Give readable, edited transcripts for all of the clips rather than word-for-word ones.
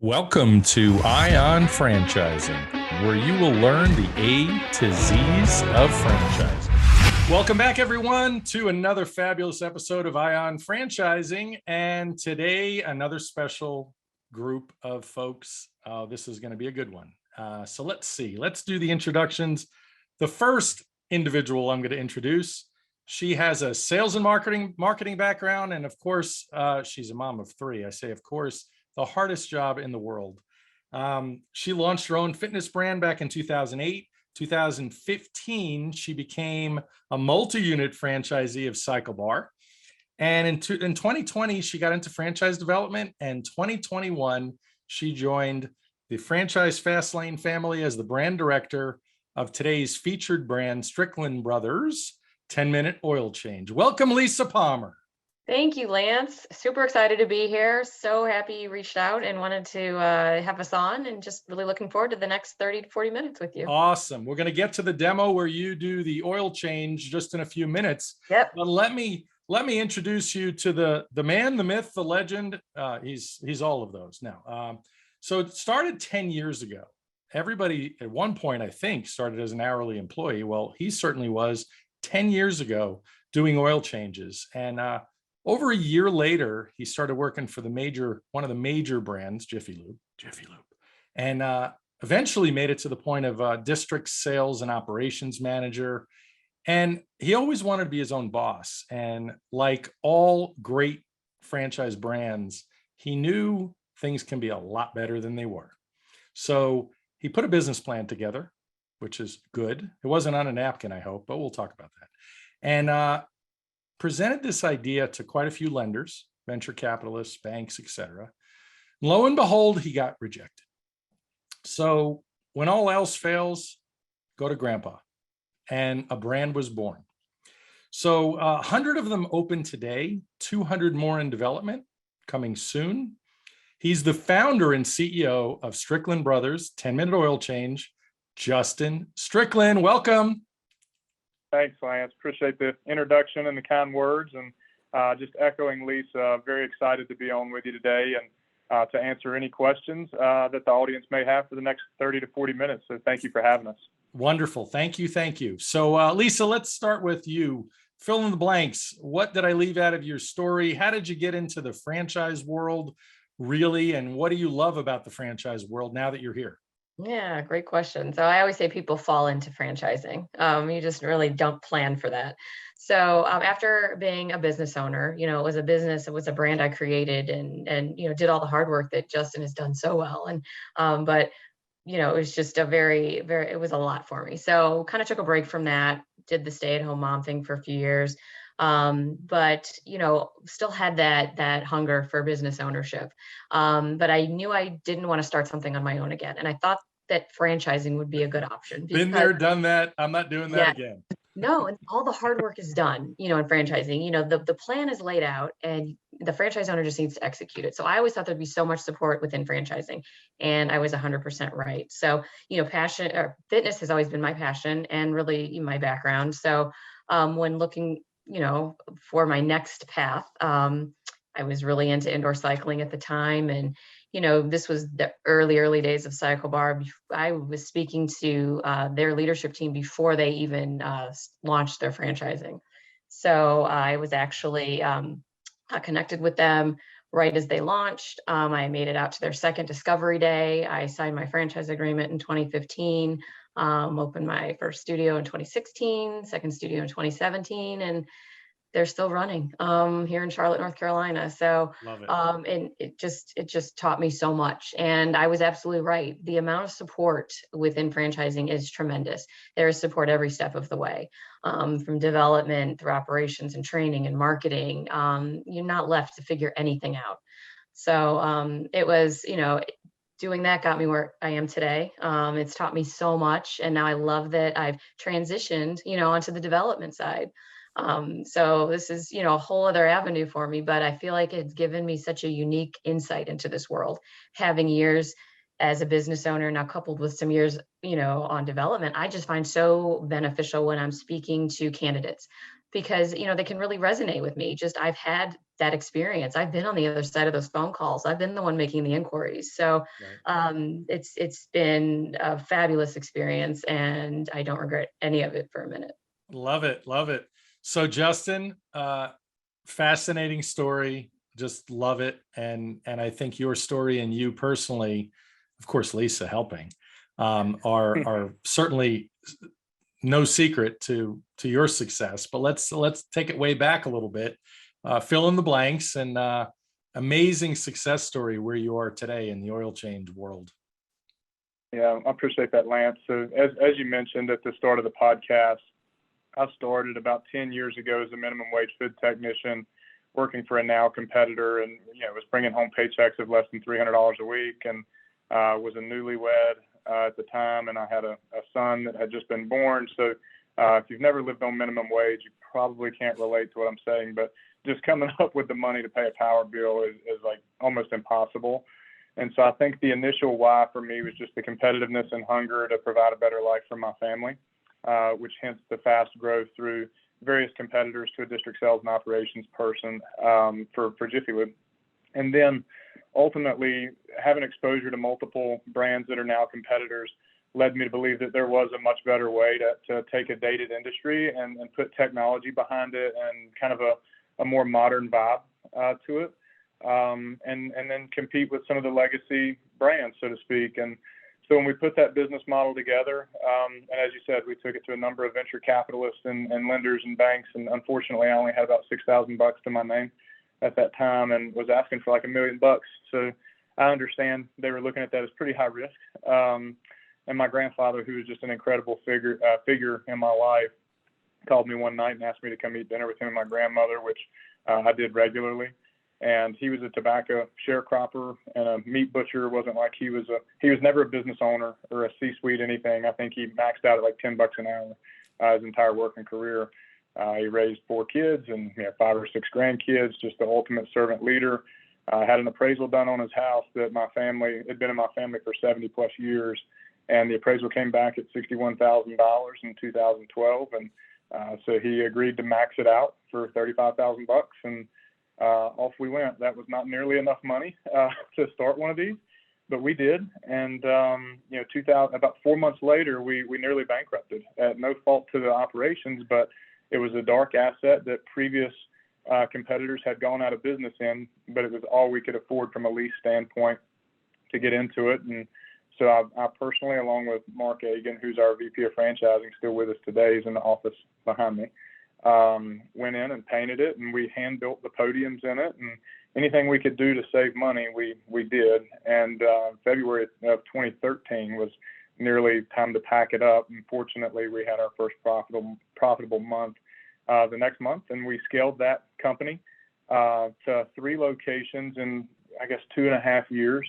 Welcome to Ion Franchising, where you will learn the A to Z's of franchising. Welcome back, everyone, to another fabulous episode of Ion Franchising. And today, another special group of folks. This is going to be a good one. So let's see. Let's do the introductions. The first individual I'm going to introduce, she has a sales and marketing background. And of course, she's a mom of three. I say, of course, the hardest job in the world. She launched her own fitness brand back in 2008. 2015, she became a multi-unit franchisee of Cycle Bar. And in 2020, she got into franchise development. And 2021, she joined the Franchise Fast Lane family as the brand director of today's featured brand, Strickland Brothers 10-minute oil change. Welcome, Lisa Palmer. Thank you, Lance. Super excited to be here. So happy you reached out and wanted to have us on, and just really looking forward to the next 30 to 40 minutes with you. Awesome. We're going to get to the demo where you do the oil change just in a few minutes. Yep. But let me introduce you to the man, the myth, the legend. He's all of those now. So it started 10 years ago. Everybody at one point, I think, started as an hourly employee. Well, he certainly was 10 years ago doing oil changes. And over a year later, he started working for one of the major brands, Jiffy Lube, and eventually made it to the point of district sales and operations manager. And he always wanted to be his own boss. And like all great franchise brands, he knew things can be a lot better than they were. So he put a business plan together, which is good. It wasn't on a napkin, I hope, but we'll talk about that. And presented this idea to quite a few lenders, venture capitalists, banks, etc. Lo and behold, he got rejected. So when all else fails, go to grandpa. And a brand was born. So 100 of them open today, 200 more in development, coming soon. He's the founder and CEO of Strickland Brothers, 10-minute oil change, Justin Strickland. Welcome. Thanks, Lance. Appreciate the introduction and the kind words. And just echoing Lisa, very excited to be on with you today and to answer any questions that the audience may have for the next 30 to 40 minutes. So thank you for having us. Wonderful. Thank you. Thank you. So Lisa, let's start with you. Fill in the blanks. What did I leave out of your story? How did you get into the franchise world, really? And what do you love about the franchise world now that you're here? Yeah, great question. So I always say people fall into franchising. You just really don't plan for that. So after being a business owner, it was a business, it was a brand I created and did all the hard work that Justin has done so well. And but it was just it was a lot for me. So kind of took a break from that, did the stay-at-home mom thing for a few years. But still had that hunger for business ownership. But I knew I didn't want to start something on my own again. And I thought that franchising would be a good option. Been there, done that. I'm not doing that again. No, and all the hard work is done, in franchising. The plan is laid out and the franchise owner just needs to execute it. So I always thought there'd be so much support within franchising, and I was 100% right. So, passion or fitness has always been my passion and really my background. So when looking for my next path, I was really into indoor cycling at the time. And, this was the early days of Cycle Bar. I was speaking to their leadership team before they even launched their franchising. So I was actually connected with them right as they launched. I made it out to their second discovery day. I signed my franchise agreement in 2015. Opened my first studio in 2016, second studio in 2017, and they're still running here in Charlotte, North Carolina. So Love it. And it just taught me so much. And I was absolutely right. The amount of support within franchising is tremendous. There is support every step of the way, from development through operations and training and marketing. You're not left to figure anything out. So it was, doing that got me where I am today. It's taught me so much. And now I love that I've transitioned, onto the development side. So this is, a whole other avenue for me, but I feel like it's given me such a unique insight into this world, having years as a business owner now coupled with some years, on development. I just find so beneficial when I'm speaking to candidates because, they can really resonate with me. I've had that experience. I've been on the other side of those phone calls. I've been the one making the inquiries. So it's been a fabulous experience, and I don't regret any of it for a minute. Love it. Love it. So Justin, fascinating story. Just love it. And I think your story and you personally, of course, Lisa helping, are certainly no secret to your success. But let's take it way back a little bit, fill in the blanks, and amazing success story where you are today in the oil change world. Yeah, I appreciate that, Lance. So as you mentioned at the start of the podcast, I started about 10 years ago as a minimum wage food technician, working for a now competitor, and was bringing home paychecks of less than $300 a week, and was a newlywed at the time, and I had a son that had just been born. So if you've never lived on minimum wage, you probably can't relate to what I'm saying, but just coming up with the money to pay a power bill is like almost impossible. And so I think the initial why for me was just the competitiveness and hunger to provide a better life for my family, which hence the fast growth through various competitors to a district sales and operations person for Jiffy Lube. And then ultimately having exposure to multiple brands that are now competitors led me to believe that there was a much better way to take a dated industry and put technology behind it and kind of a more modern vibe to it. And then compete with some of the legacy brands, so to speak. And so when we put that business model together, and as you said, we took it to a number of venture capitalists and lenders and banks. And unfortunately, I only had about $6,000 to my name at that time and was asking for like $1 million. So I understand they were looking at that as pretty high risk. And my grandfather, who was just an incredible figure in my life, called me one night and asked me to come eat dinner with him and my grandmother, which I did regularly. And he was a tobacco sharecropper and a meat butcher. It wasn't like he was never a business owner or a C-suite anything. I think he maxed out at like $10 an hour his entire working career. He raised 4 kids and 5 or 6 grandkids, just the ultimate servant leader. Had an appraisal done on his house that had been in my family for 70 plus years. And the appraisal came back at $61,000 in 2012. And so he agreed to max it out for $35,000. And off we went. That was not nearly enough money to start one of these, but we did. And about 4 months later, we nearly bankrupted at no fault to the operations, but it was a dark asset that previous competitors had gone out of business in, but it was all we could afford from a lease standpoint to get into it. And so I personally, along with Mark Agan, who's our VP of franchising, still with us today, he's in the office behind me, went in and painted it, and we hand built the podiums in it, and anything we could do to save money, we did. And February of 2013 was nearly time to pack it up. And fortunately, we had our first profitable month the next month, and we scaled that company to 3 locations in, I guess, 2.5 years.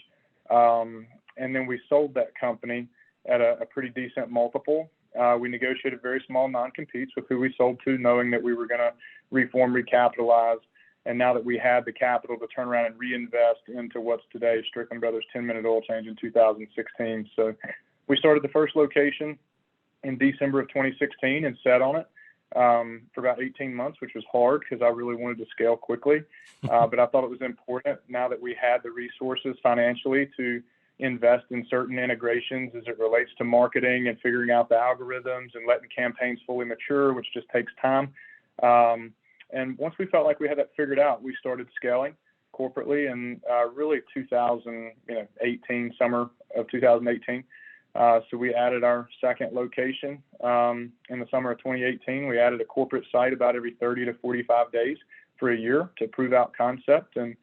And then we sold that company at a pretty decent multiple. We negotiated very small non-competes with who we sold to, knowing that we were going to reform, recapitalize. And now that we had the capital to turn around and reinvest into what's today Strickland Brothers 10-minute oil change in 2016. So we started the first location in December of 2016 and sat on it for about 18 months, which was hard because I really wanted to scale quickly. But I thought it was important now that we had the resources financially to invest in certain integrations as it relates to marketing and figuring out the algorithms and letting campaigns fully mature, which just takes time. And once we felt like we had that figured out, we started scaling corporately in really 2018, summer of 2018. So we added our second location in the summer of 2018. We added a corporate site about every 30 to 45 days for a year to prove out concept, and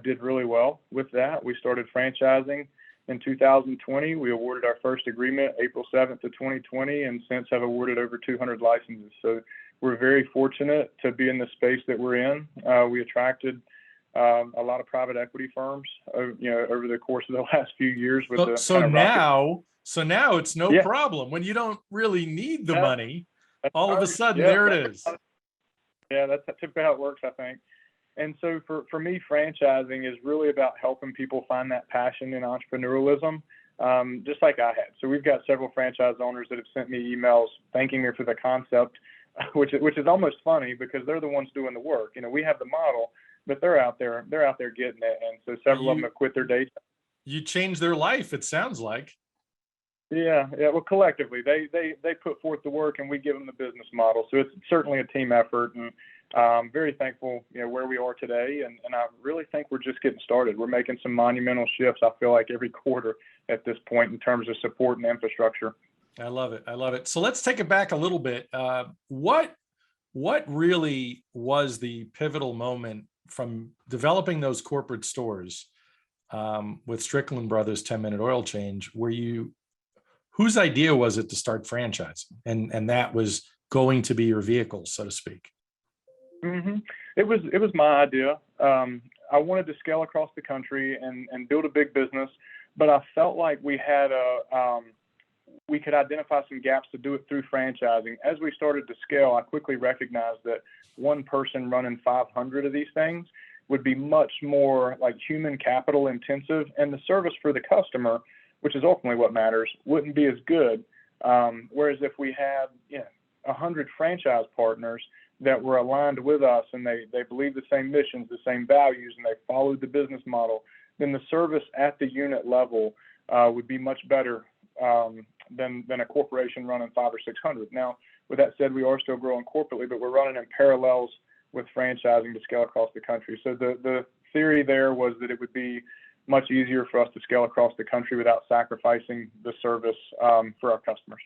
did really well with that. We started franchising in 2020. We awarded our first agreement April 7th of 2020, and since have awarded over 200 licenses. So we're very fortunate to be in the space that we're in. We attracted a lot of private equity firms, over the course of the last few years. With So now it's no problem when you don't really need the money. All of a sudden, there it is. Yeah, that's typically how it works, I think. And so for me, franchising is really about helping people find that passion in entrepreneurialism, just like I had. So we've got several franchise owners that have sent me emails thanking me for the concept, which is almost funny because they're the ones doing the work. We have the model, but they're out there getting it. And so several of them have quit their day jobs. You changed their life, it sounds like. Yeah. Well, collectively, they put forth the work, and we give them the business model. So it's certainly a team effort, and very thankful, where we are today. And I really think we're just getting started. We're making some monumental shifts, I feel like, every quarter at this point in terms of support and infrastructure. I love it. I love it. So let's take it back a little bit. What really was the pivotal moment from developing those corporate stores with Strickland Brothers 10-minute oil change, whose idea was it to start franchising? And that was going to be your vehicle, so to speak. Mm-hmm. It was my idea. I wanted to scale across the country and build a big business, but I felt like we could identify some gaps to do it through franchising. As we started to scale, I quickly recognized that one person running 500 of these things would be much more like human capital intensive, and the service for the customer, which is ultimately what matters, wouldn't be as good. Whereas if we had 100 franchise partners that were aligned with us and they believe the same missions, the same values, and they followed the business model, then the service at the unit level would be much better than a corporation running 500 or 600. Now, with that said, we are still growing corporately, but we're running in parallels with franchising to scale across the country. So the theory there was that it would be much easier for us to scale across the country without sacrificing the service for our customers.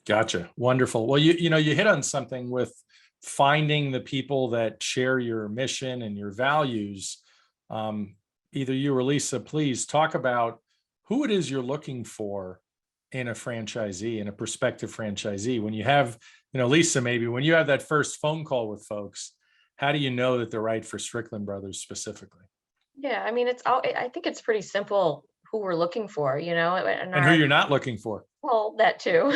Gotcha. Wonderful. Well, you hit on something with finding the people that share your mission and your values. Either you or Lisa, please talk about who it is you're looking for in a franchisee, in a prospective franchisee. When you have, Lisa, maybe when you have that first phone call with folks, how do you know that they're right for Strickland Brothers specifically? Yeah, I mean, I think it's pretty simple who we're looking for, and who you're not looking for. Well, that too.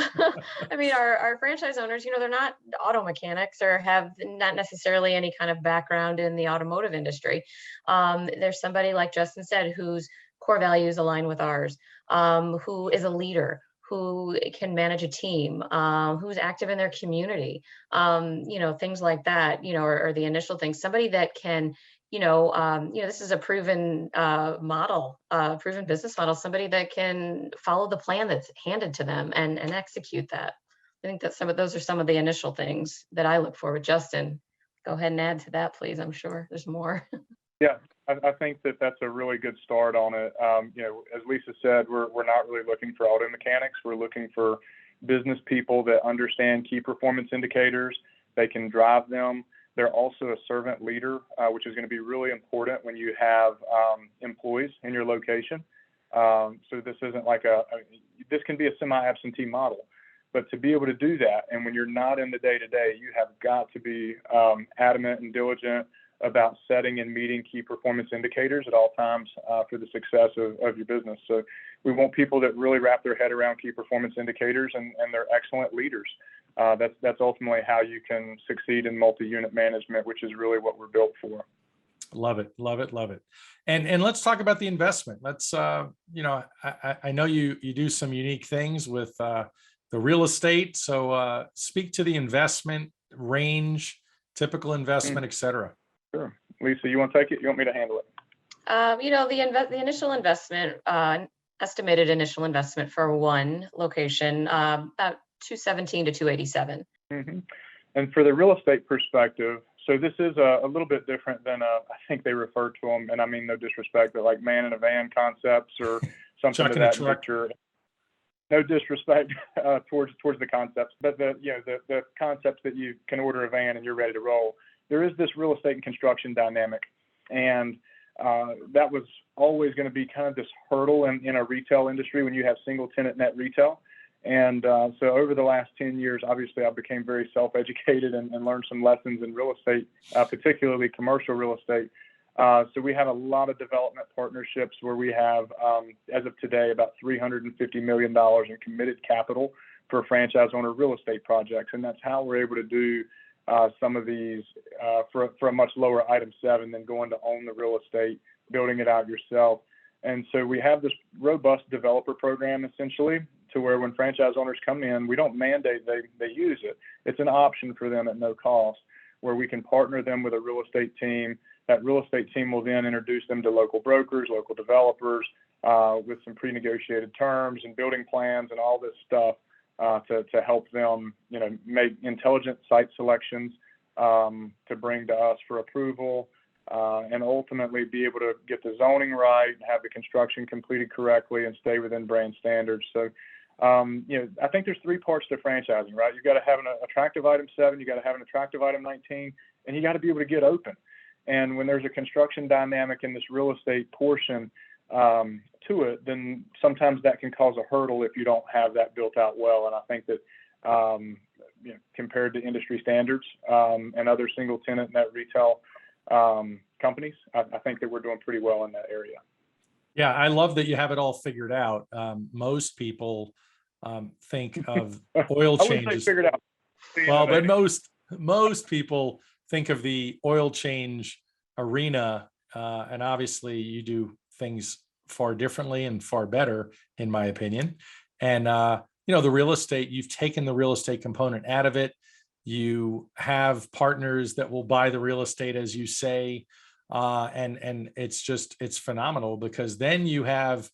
I mean, our franchise owners, they're not auto mechanics or have not necessarily any kind of background in the automotive industry. There's somebody, like Justin said, whose core values align with ours, who is a leader, who can manage a team, who's active in their community, things like that, or the initial things. Somebody that can, this is a proven proven business model, somebody that can follow the plan that's handed to them and execute that. I think that those are some of the initial things that I look for with Justin. Go ahead and add to that, please. I'm sure there's more. Yeah, I think that's a really good start on it. As Lisa said, we're not really looking for auto mechanics. We're looking for business people that understand key performance indicators. They can drive them. They're also a servant leader, which is going to be really important when you have employees in your location. So this isn't like this can be a semi-absentee model, but to be able to do that, and when you're not in the day-to-day, you have got to be adamant and diligent about setting and meeting key performance indicators at all times for the success of your business. So we want people that really wrap their head around key performance indicators, and they're excellent leaders. That's ultimately how you can succeed in multi-unit management, which is really what we're built for. Love it, love it, love it. And let's talk about the investment. Let's, I know you do some unique things with the real estate. So speak to the investment range, typical investment, et cetera. Sure. Lisa, you want to take it? You want me to handle it? The initial investment, estimated initial investment for one location, about $217 to $287. Mm-hmm. And for the real estate perspective, so this is a little bit different than I think they refer to them, and I mean no disrespect, but like man in a van concepts or something of that nature. No disrespect towards the concepts, but the concepts that you can order a van and you're ready to roll. There is this real estate and construction dynamic, and that was always going to be kind of this hurdle in a retail industry when you have single tenant net retail. And so over the last 10 years, obviously, I became very self-educated and learned some lessons in real estate, particularly commercial real estate. So we have a lot of development partnerships where we have, as of today, about $350 million in committed capital for franchise owner real estate projects. And that's how we're able to do some of these for a much lower item 7 than going to own the real estate, building it out yourself. And so we have this robust developer program, essentially, to where when franchise owners come in, we don't mandate they use it. It's an option for them at no cost. where we can partner them with a real estate team. That real estate team will then introduce them to local brokers, local developers, with some pre-negotiated terms and building plans and all this stuff to help them, make intelligent site selections to bring to us for approval, and ultimately be able to get the zoning right, have the construction completed correctly, and stay within brand standards. So, I think there's 3 parts to franchising, right? You got to have an attractive item 7, you got to have an attractive item 19, and you got to be able to get open. And when there's a construction dynamic in this real estate portion to it, then sometimes that can cause a hurdle if you don't have that built out well. And I think that compared to industry standards and other single tenant net retail companies, I think that we're doing pretty well in that area. Yeah, I love that you have it all figured out. Most people think of oil I wouldn't say changes. figured out. Well, but most people think of the oil change arena, and obviously you do things far differently and far better, in my opinion. And the real estate, you've taken the real estate component out of it. You have partners that will buy the real estate, as you say, and it's phenomenal, because then you have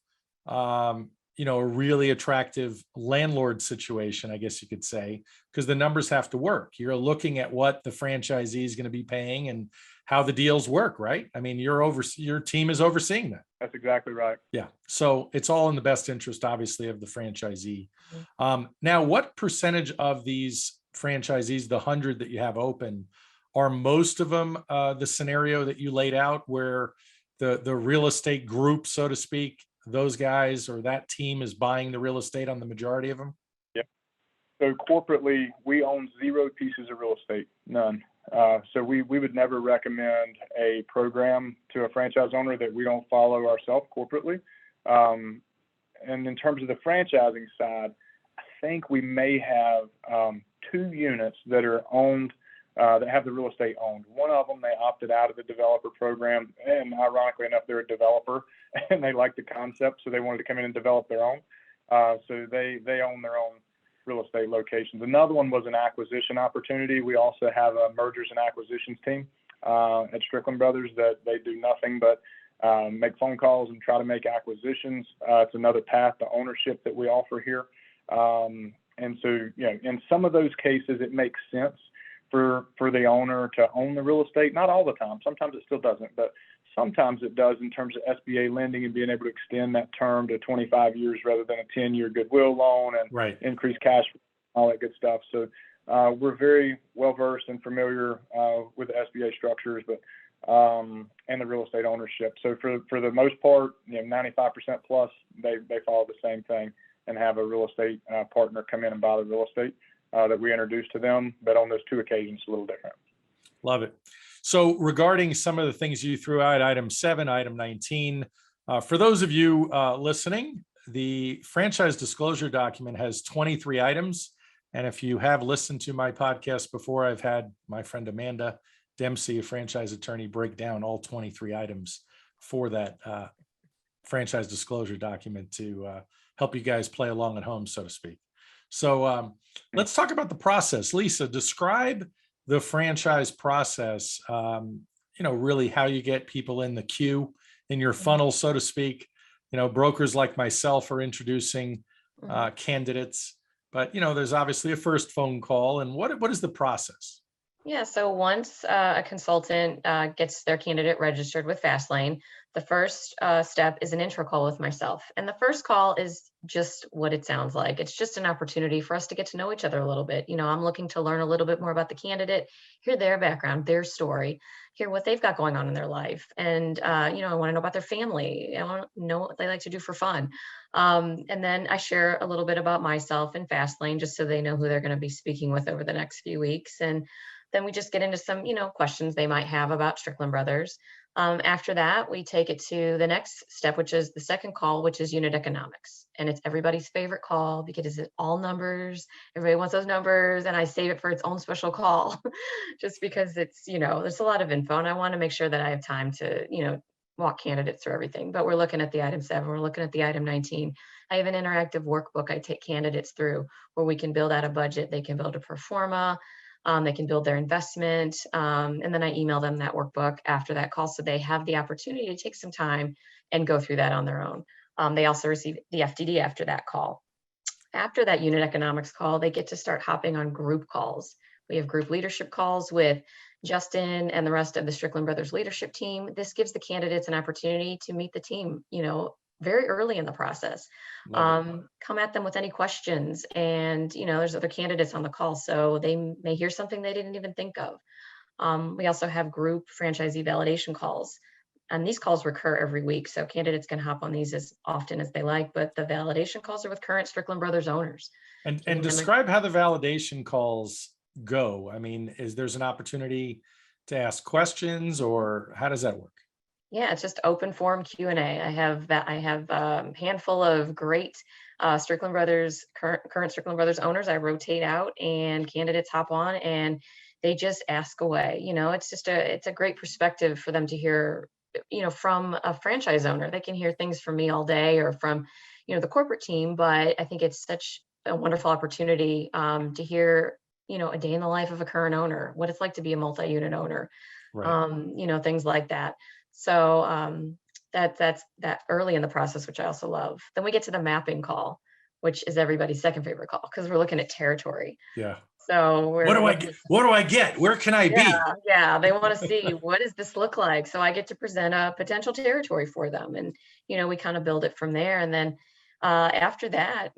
a really attractive landlord situation, I guess you could say, because the numbers have to work. You're looking at what the franchisee is going to be paying and how the deals work, right? I mean, your team is overseeing that. That's exactly right. Yeah. So it's all in the best interest, obviously, of the franchisee. Now, what percentage of these franchisees, the 100 that you have open, are most of them the scenario that you laid out, where the real estate group, so to speak, those guys or that team is buying the real estate on the majority of them? Yeah. So corporately, we own 0 pieces of real estate, none. So we would never recommend a program to a franchise owner that we don't follow ourselves corporately. And in terms of the franchising side, I think we may have 2 units that are owned, that have the real estate owned. One of them, they opted out of the developer program, and ironically enough, they're a developer and they like the concept, so they wanted to come in and develop their own. So they own their own real estate locations. Another one was an acquisition opportunity. We also have a mergers and acquisitions team at Strickland Brothers that they do nothing but make phone calls and try to make acquisitions. It's another path to ownership that we offer here. And so, in some of those cases, it makes sense for the owner to own the real estate. Not all the time. Sometimes it still doesn't, but sometimes it does, in terms of SBA lending and being able to extend that term to 25 years rather than a 10-year goodwill loan, and increase cash flow, all that good stuff. So we're very well versed and familiar with the SBA structures, but and the real estate ownership. So for the most part, 95% plus, they follow the same thing and have a real estate partner come in and buy the real estate that we introduce to them. But on those 2 occasions, a little different. Love it. So regarding some of the things you threw out, item 7, item 19, for those of you listening, the franchise disclosure document has 23 items. And if you have listened to my podcast before, I've had my friend Amanda Dempsey, a franchise attorney, break down all 23 items for that franchise disclosure document to help you guys play along at home, so to speak. So let's talk about the process. Lisa, describe the franchise process, really how you get people in the queue, in your funnel, so to speak. Brokers like myself are introducing candidates, but, there's obviously a first phone call. And what is the process? Yeah, so once a consultant gets their candidate registered with Fastlane, the first step is an intro call with myself. And the first call is just what it sounds like. It's just an opportunity for us to get to know each other a little bit. I'm looking to learn a little bit more about the candidate, hear their background, their story, hear what they've got going on in their life. And, I want to know about their family. I want to know what they like to do for fun. And then I share a little bit about myself and Fastlane, just so they know who they're going to be speaking with over the next few weeks. And then we just get into some, questions they might have about Strickland Brothers. After that, we take it to the next step, which is the second call, which is unit economics. And it's everybody's favorite call because it's all numbers. Everybody wants those numbers, and I save it for its own special call just because it's, there's a lot of info, and I want to make sure that I have time to, walk candidates through everything. But we're looking at the item 7, we're looking at the item 19. I have an interactive workbook I take candidates through where we can build out a budget, they can build a pro forma. They can build their investment. And then I email them that workbook after that call, so they have the opportunity to take some time and go through that on their own. They also receive the FDD after that call. After that unit economics call, they get to start hopping on group calls. We have group leadership calls with Justin and the rest of the Strickland Brothers leadership team. This gives the candidates an opportunity to meet the team, very early in the process. Come at them with any questions, and there's other candidates on the call, so they may hear something they didn't even think of. We also have group franchisee validation calls, and these calls recur every week, so candidates can hop on these as often as they like, but the validation calls are with current Strickland Brothers owners. And describe how the validation calls go. I mean, there's an opportunity to ask questions, or how does that work? Yeah, it's just open forum Q&A. I have a handful of great Strickland Brothers, current Strickland Brothers owners. I rotate out, and candidates hop on and they just ask away. It's a great perspective for them to hear, from a franchise owner. They can hear things from me all day, or from, the corporate team, but I think it's such a wonderful opportunity to hear, a day in the life of a current owner, what it's like to be a multi-unit owner, Right. things like that. So that's that early in the process, which I also love. Then we get to the mapping call, which is everybody's second favorite call, because we're looking at territory. Yeah. So What do I get? What do I get? Where can I be? Yeah, they want to see, what does this look like? So I get to present a potential territory for them, and we kind of build it from there. And then after that,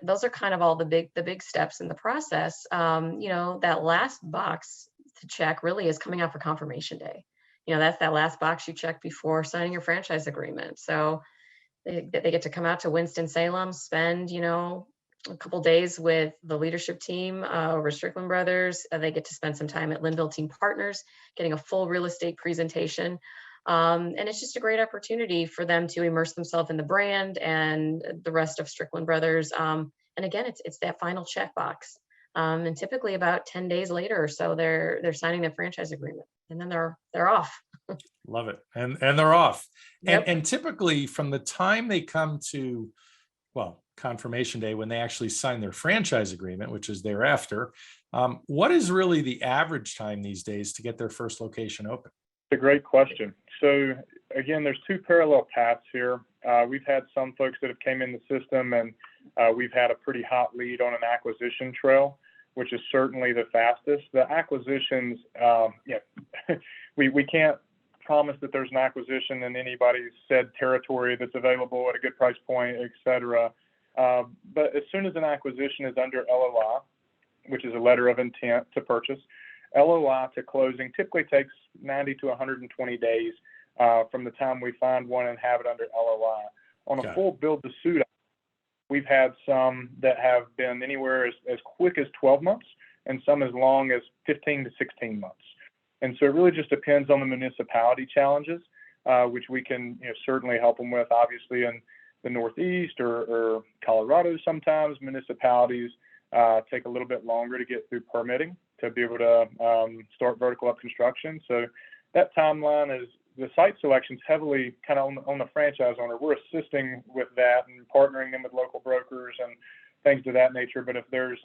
those are kind of all the big steps in the process. That last box to check really is coming out for confirmation day. That's that last box you check before signing your franchise agreement. So they get to come out to Winston-Salem, spend, a couple days with the leadership team over Strickland Brothers. They get to spend some time at Linville Team Partners, getting a full real estate presentation. And it's just a great opportunity for them to immerse themselves in the brand and the rest of Strickland Brothers. And again, it's that final checkbox. And typically about 10 days later or so, they're signing their franchise agreement, and then they're off. Love it. And they're off. Yep. And typically from the time they come to, confirmation day, when they actually sign their franchise agreement, which is thereafter, what is really the average time these days to get their first location open? It's a great question. So again, there's two parallel paths here. We've had some folks that have came in the system, and we've had a pretty hot lead on an acquisition trail, which is certainly the fastest. The acquisitions, we can't promise that there's an acquisition in anybody's said territory that's available at a good price point, et cetera. But as soon as an acquisition is under LOI, which is a letter of intent to purchase, LOI to closing typically takes 90 to 120 days from the time we find one and have it under LOI. On a full build to suit, we've had some that have been anywhere as quick as 12 months and some as long as 15 to 16 months. And so it really just depends on the municipality challenges, which we can certainly help them with. Obviously, in the Northeast or Colorado, sometimes municipalities take a little bit longer to get through permitting to be able to start vertical up construction. So that timeline is, the site selection's heavily kind of on the franchise owner. We're assisting with that and partnering them with local brokers and things of that nature. But if there's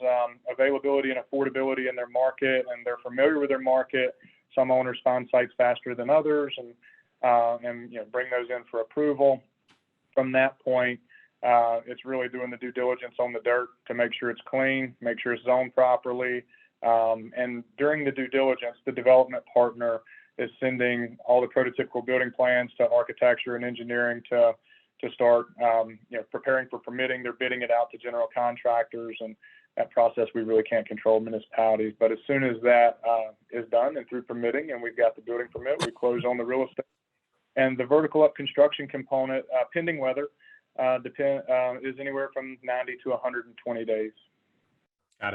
availability and affordability in their market and they're familiar with their market, some owners find sites faster than others and bring those in for approval. From that point, it's really doing the due diligence on the dirt to make sure it's clean, make sure it's zoned properly. And during the due diligence, the development partner is sending all the prototypical building plans to architecture and engineering to start preparing for permitting. They're bidding it out to general contractors, and that process we really can't control municipalities. But as soon as that is done and through permitting and we've got the building permit, we close on the real estate. And the vertical up construction component, pending weather, is anywhere from 90 to 120 days. Got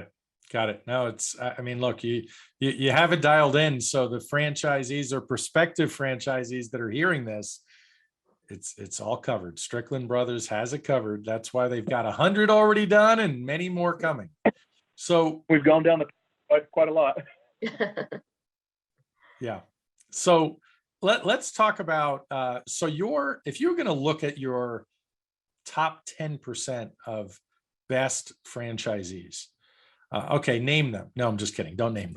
it. No, it's, I mean, look, you have it dialed in. So the franchisees or prospective franchisees that are hearing this, it's all covered. Strickland Brothers has it covered. That's why they've got 100 already done and many more coming. So we've gone down quite a lot. Yeah. So let's talk about, if you're going to look at your top 10% of best franchisees, Okay, name them. No, I'm just kidding. Don't name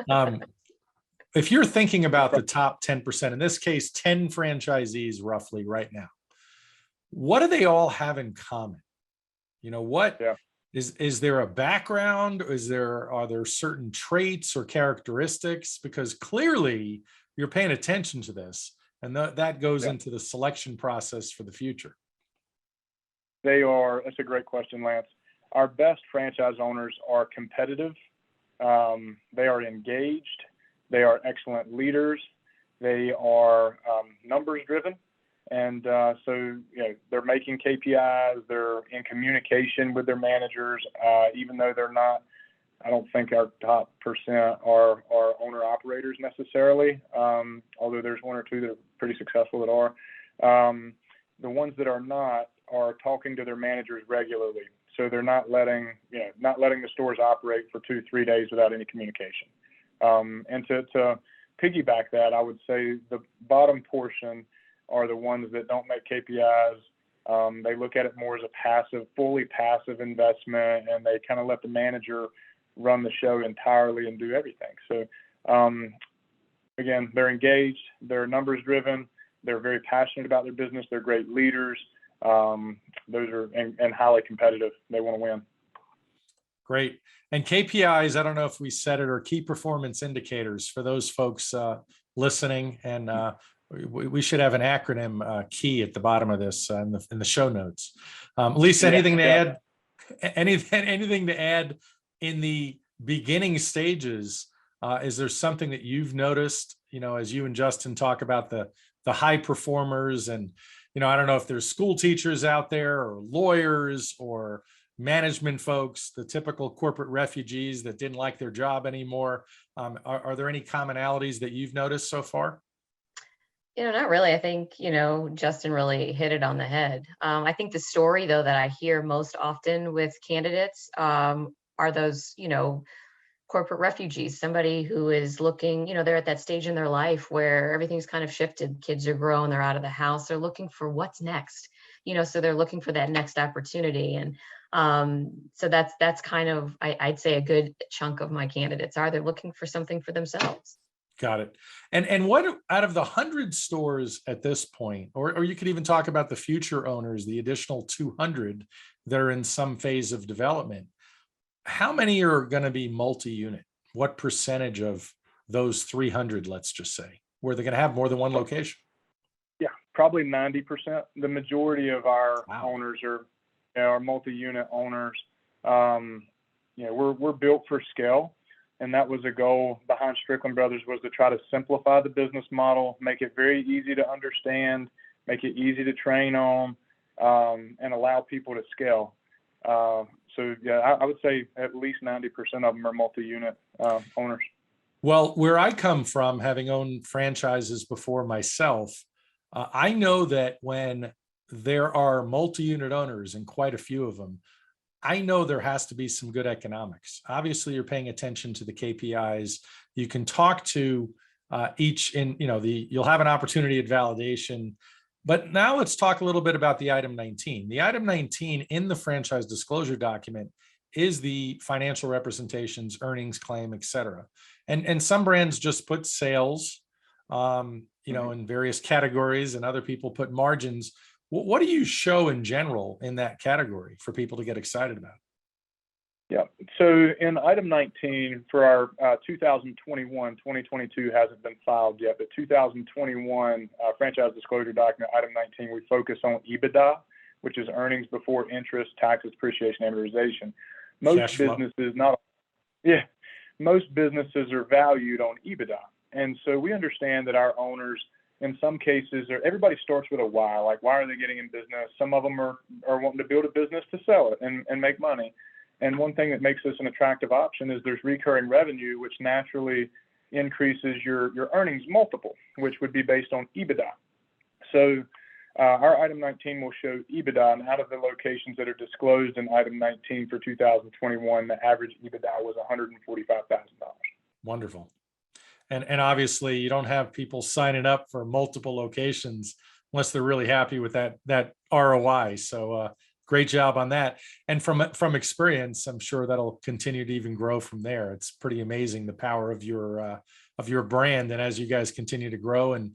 them. If you're thinking about the top 10%, in this case, 10 franchisees roughly right now, what do they all have in common? What Yeah. is there a background? Are there certain traits or characteristics? Because clearly you're paying attention to this, and that goes Yeah. into the selection process for the future. That's a great question, Lance. Our best franchise owners are competitive. They are engaged. They are excellent leaders. They are numbers driven. And so they're making KPIs. They're in communication with their managers, even though they're not. I don't think our top percent are owner operators necessarily, although there's one or two that are pretty successful that are. The ones that are not are talking to their managers regularly. So they're not letting the stores operate for 2-3 days without any communication. And to piggyback that, I would say the bottom portion are the ones that don't make KPIs. They look at it more as a fully passive investment, and they kind of let the manager run the show entirely and do everything. So again, they're engaged, they're numbers driven, they're very passionate about their business, they're great leaders. Those are and highly competitive. They want to win. Great. And KPIs, I don't know if we said it, or key performance indicators for those folks listening. And we should have an acronym key at the bottom of this in the show notes. Lisa, anything to add? Anything to add in the beginning stages? Is there something that you've noticed, as you and Justin talk about the high performers, and I don't know if there's school teachers out there or lawyers or management folks, the typical corporate refugees that didn't like their job anymore. Are there any commonalities that you've noticed so far? Not really. I think, Justin really hit it on the head. I think the story, though, that I hear most often with candidates are those, corporate refugees, somebody who is looking, they're at that stage in their life where everything's kind of shifted. Kids are grown, they're out of the house, they're looking for what's next, so they're looking for that next opportunity. And so that's kind of, I'd say, a good chunk of my candidates they're looking for something for themselves. Got it. And what out of the 100 stores at this point, or you could even talk about the future owners, the additional 200 that are in some phase of development, how many are going to be multi-unit? What percentage of those 300, let's just say, where they're going to have more than one location? Yeah, probably 90%. The majority of our owners are multi-unit owners. We're built for scale. And that was a goal behind Strickland Brothers, was to try to simplify the business model, make it very easy to understand, make it easy to train on, and allow people to scale. So yeah, I would say at least 90% of them are multi-unit owners. Well, where I come from, having owned franchises before myself, I know that when there are multi-unit owners, and quite a few of them, I know there has to be some good economics. Obviously, you're paying attention to the KPIs. You can talk to each you'll have an opportunity at validation. But now let's talk a little bit about the item 19. The item 19 in the franchise disclosure document is the financial representations, earnings claim, et cetera. And some brands just put sales, in various categories, and other people put margins. What do you show in general in that category for people to get excited about? Yeah. So in item 19 for our 2021, 2022 hasn't been filed yet, but 2021 franchise disclosure document, item 19, we focus on Ebitda, which is earnings before interest, taxes, depreciation, amortization. Most businesses are valued on Ebitda. And so we understand that our owners, in some cases, everybody starts with a why. Like, why are they getting in business? Some of them are wanting to build a business to sell it and make money. And one thing that makes this an attractive option is there's recurring revenue, which naturally increases your earnings multiple, which would be based on Ebitda. So our item 19 will show Ebitda, and out of the locations that are disclosed in item 19 for 2021, the average Ebitda was $145,000. Wonderful. And obviously, you don't have people signing up for multiple locations unless they're really happy with that ROI. So great job on that. And from experience, I'm sure that'll continue to even grow from there. It's pretty amazing the power of your brand. And as you guys continue to grow and,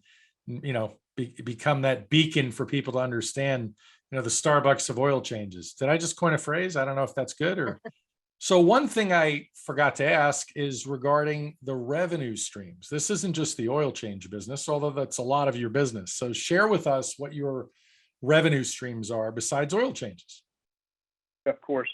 become that beacon for people to understand, the Starbucks of oil changes. Did I just coin a phrase? I don't know if that's good or. So one thing I forgot to ask is regarding the revenue streams. This isn't just the oil change business, although that's a lot of your business. So share with us what your revenue streams are besides oil changes. Of course.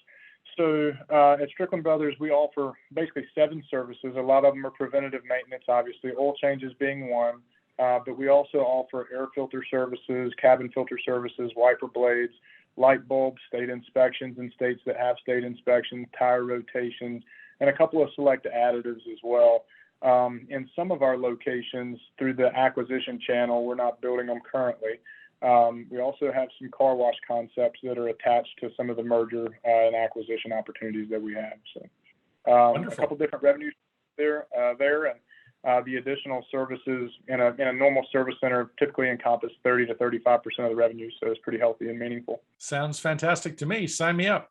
So at Strickland Brothers, we offer basically 7 services. A lot of them are preventative maintenance, obviously, oil changes being one. But we also offer air filter services, cabin filter services, wiper blades, light bulbs, state inspections in states that have state inspections, tire rotations, and a couple of select additives as well. In some of our locations, through the acquisition channel, we're not building them currently. We also have some car wash concepts that are attached to some of the merger and acquisition opportunities that we have. So a couple different revenues there, and the additional services in a normal service center typically encompass 30 to 35% of the revenue. So it's pretty healthy and meaningful. Sounds fantastic to me. Sign me up.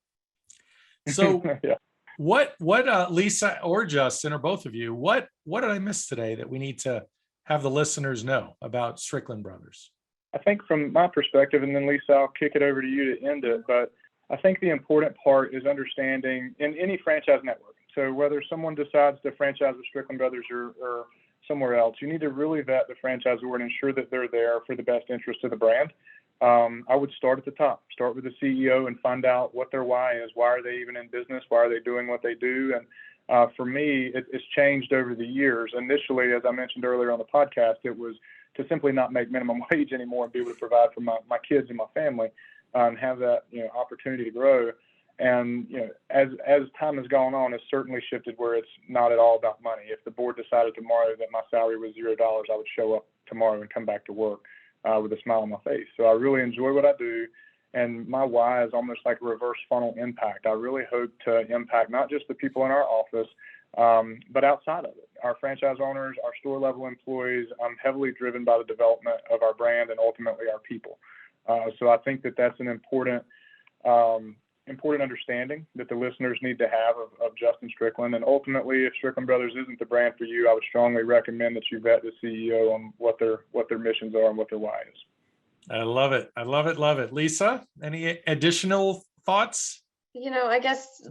So yeah. What Lisa or Justin or both of you, what did I miss today that we need to have the listeners know about Strickland Brothers? I think from my perspective, and then Lisa, I'll kick it over to you to end it, but I think the important part is understanding in any franchise network. So whether someone decides to franchise with Strickland Brothers or somewhere else, you need to really vet the franchisor and ensure that they're there for the best interest of the brand. I would start at the top, start with the CEO and find out what their why is. Why are they even in business? Why are they doing what they do? And for me, it's changed over the years. Initially, as I mentioned earlier on the podcast, it was to simply not make minimum wage anymore and be able to provide for my kids and my family and have that opportunity to grow. And as time has gone on, it's certainly shifted where it's not at all about money. If the board decided tomorrow that my salary was $0, I would show up tomorrow and come back to work with a smile on my face. So I really enjoy what I do. And my why is almost like a reverse funnel impact. I really hope to impact not just the people in our office, but outside of it. Our franchise owners, our store level employees. I'm heavily driven by the development of our brand and ultimately our people. So I think that that's an important understanding that the listeners need to have of Justin Strickland. And ultimately, if Strickland Brothers isn't the brand for you, I would strongly recommend that you vet the CEO on what their missions are and what their why is. I love it. I love it. Love it. Lisa, any additional thoughts? I guess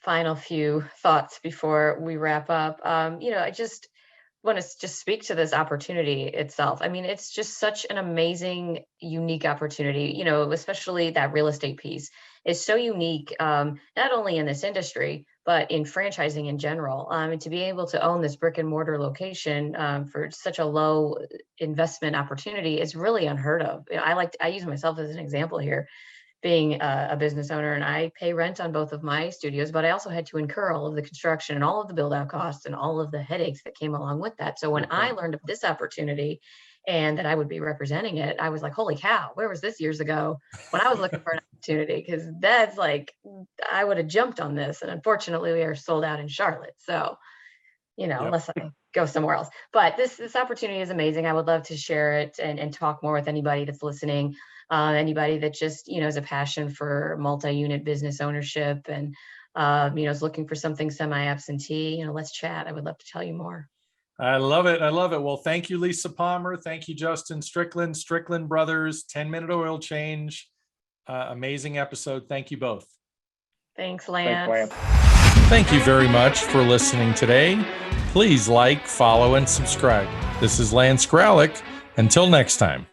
final few thoughts before we wrap up. I just want to just speak to this opportunity itself. I mean, it's just such an amazing, unique opportunity, especially that real estate piece is so unique, not only in this industry, but in franchising in general. And to be able to own this brick and mortar location for such a low investment opportunity is really unheard of. I use myself as an example here, being a business owner, and I pay rent on both of my studios, but I also had to incur all of the construction and all of the build out costs and all of the headaches that came along with that. So when I learned of this opportunity and that I would be representing it, I was like, holy cow, where was this years ago when I was looking for an opportunity? Because that's like, I would have jumped on this. And unfortunately, we are sold out in Charlotte. So, unless I go somewhere else. But this opportunity is amazing. I would love to share it and talk more with anybody that's listening. Anybody that just, has a passion for multi-unit business ownership and, is looking for something semi-absentee, let's chat. I would love to tell you more. I love it. I love it. Well, thank you, Lisa Palmer. Thank you, Justin Strickland, Strickland Brothers, 10-minute oil change. Amazing episode. Thank you both. Thanks, Lance. Thank you very much for listening today. Please like, follow, and subscribe. This is Lance Graulich. Until next time.